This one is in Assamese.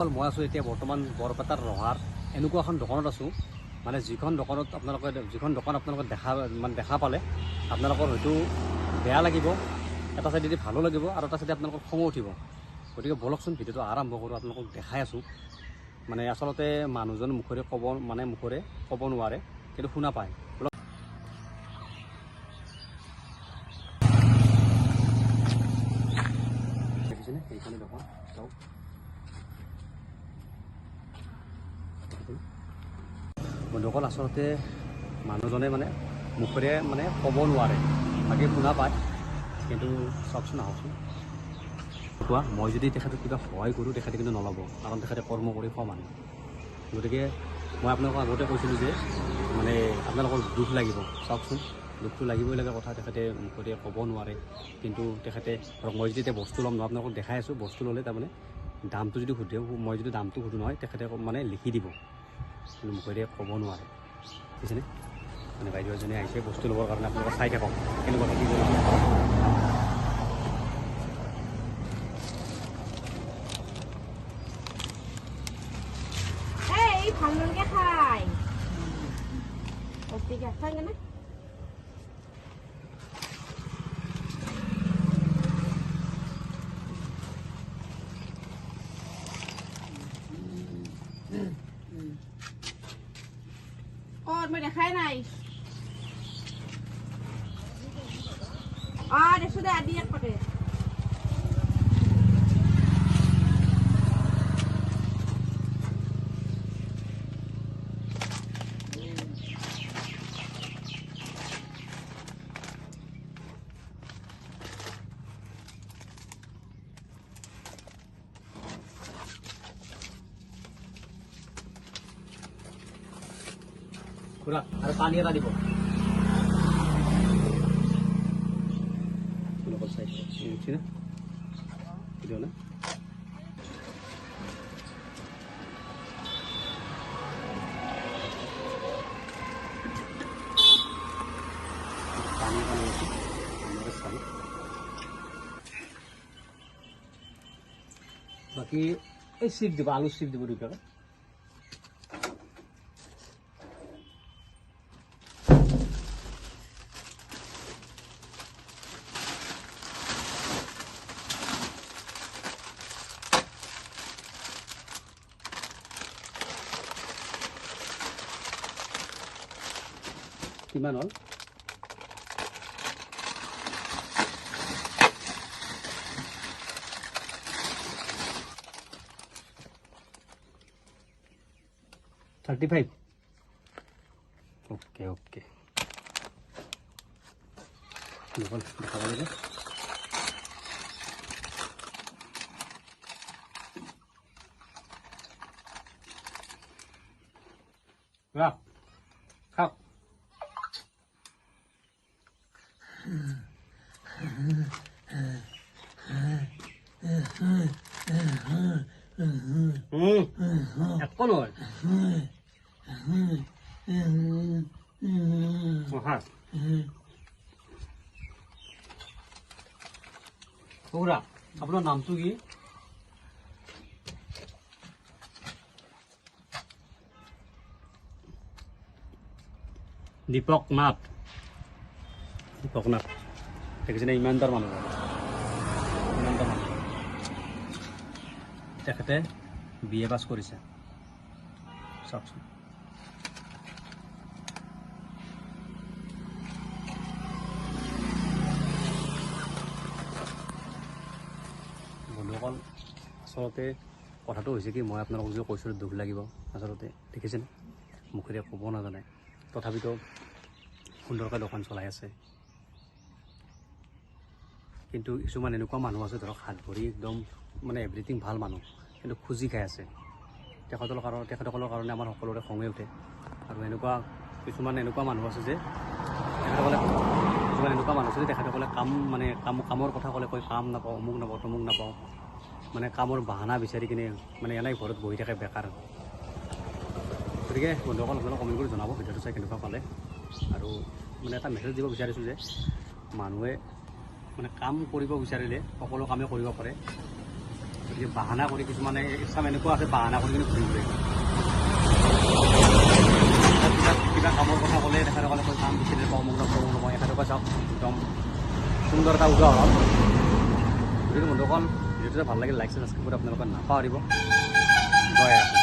মই আছোঁ এতিয়া বৰ্তমান বৰপেটাৰ ৰহাৰ এনেকুৱা এখন দোকানত আছোঁ মানে যিখন দোকান আপোনালোকে দেখা পালে আপোনালোকৰ হয়তো বেয়া লাগিব, এটা চাইডেদি ভালো লাগিব আৰু এটা চাইডে আপোনালোকৰ খঙো উঠিব। গতিকে বলকচোন ভিডিঅ'টো আৰম্ভ কৰোঁ, আপোনালোকক দেখাই আছোঁ। মানে আচলতে মানুহজন মুখেৰে ক'ব নোৱাৰে কিন্তু শুনা পায়। দেখিছেনে এইখনে দোকান চাওক। বন্ধুসকল আচলতে মানুহজনে মুখেৰে ক'ব নোৱাৰে, বাকী শুনা পায়। কিন্তু চাওকচোন, আহকচোন। কোৱা মই যদি তেখেতক কিবা সহায় কৰোঁ তেখেতে কিন্তু নল'ব, কাৰণ তেখেতে কৰ্ম কৰি খোৱা মানুহ। গতিকে মই আপোনালোকক আগতে কৈছিলোঁ যে আপোনালোকৰ দুখ লাগিব। চাওকচোন, দুখটো লাগিবই লাগে কথা। তেখেতে মুখেৰে ক'ব নোৱাৰে, কিন্তু তেখেতে ধৰক মই যদি এতিয়া বস্তু ল'ম নহয়, আপোনালোকক দেখাই আছোঁ। বস্তু ল'লে দামটো যদি সোধে, মই যদি দামটো সোধোঁ নহয়, তেখেতে লিখি দিব, কিন্তু মুখেৰে ক'ব নোৱাৰে। বুজিছেনে? বাইদেউ এজনী আহিছে বস্তু ল'বৰ কাৰণে, আপোনালোকে চাই থাকক কেনেকুৱা কি কৰিছে। ভালকে খাই ঠিক আছে না মই দেখাই নাই দেখছো দে আদি এক পাকে খুৰা আৰু পানী এটা দিব। বুঝছি না ভিডিও না পানি বাকি এই চিপ দিব, আলু চিপ দিব 2 টাকা। কিমান হ'ল? $35। ओके ओके দেখাব লাগে। খাওক। একো নহয়। খুৰা আপোনাৰ নামটো কি? দীপক নাথ। দেখিছেনে ইমানদাৰ মানুহ, তেখেতে BA পাছ কৰিছে। চাওকচোন। বন্ধুসকল আচলতে কথাটো হৈছে কি, মই আপোনালোকক যে কৈছিলোঁ দুখ লাগিব, আচলতে দেখিছেনে মুখেৰে ক'ব নাজানে, তথাপিতো সুন্দৰকৈ দোকান চলাই আছে। কিন্তু কিছুমান এনেকুৱা মানুহ আছে, ধৰক হাত ভৰি একদম এভৰিথিং ভাল মানুহ, কিন্তু খুজি খাই আছে। তেখেতসকলৰ কাৰণে আমাৰ সকলোৰে খঙে উঠে। আৰু কিছুমান এনেকুৱা মানুহ আছে যে তেখেতসকলে কামৰ কথা ক'লে কয় কাম নাপাওঁ, অমুক নাপাওঁ, তমুক নাপাওঁ, কামৰ বাহানা বিচাৰি কিনে এনেই ঘৰত বহি থাকে বেকাৰ। গতিকে বন্ধুসকল আপোনালোকে কমেণ্ট কৰি জনাব ভিডিঅ'টো চাই কেনেকুৱা পালে। আৰু এটা মেছেজ দিব বিচাৰিছোঁ যে মানুহে কাম কৰিব বিচাৰিলে সকলো কামেই কৰিব পাৰে। বাহানা কৰি কিছুমানে ইচ্ছা এনেকুৱা আছে বাহানা কৰি কিনে ঘূৰি ফুৰে কিবা কামৰ কথা ক'লে তেখেতসকলে কৈ কাম বিচাৰি পাওঁ মোক নকওঁ মই এখেতকে চাওক একদম সুন্দৰ এটা উদাহৰণ গতিকে বন্ধুসকল ভিডিঅ'টো ভাল লাগিল লাইক ছাবস্ক্ৰাইব কৰি আপোনালোকে নাপাহৰিব জয়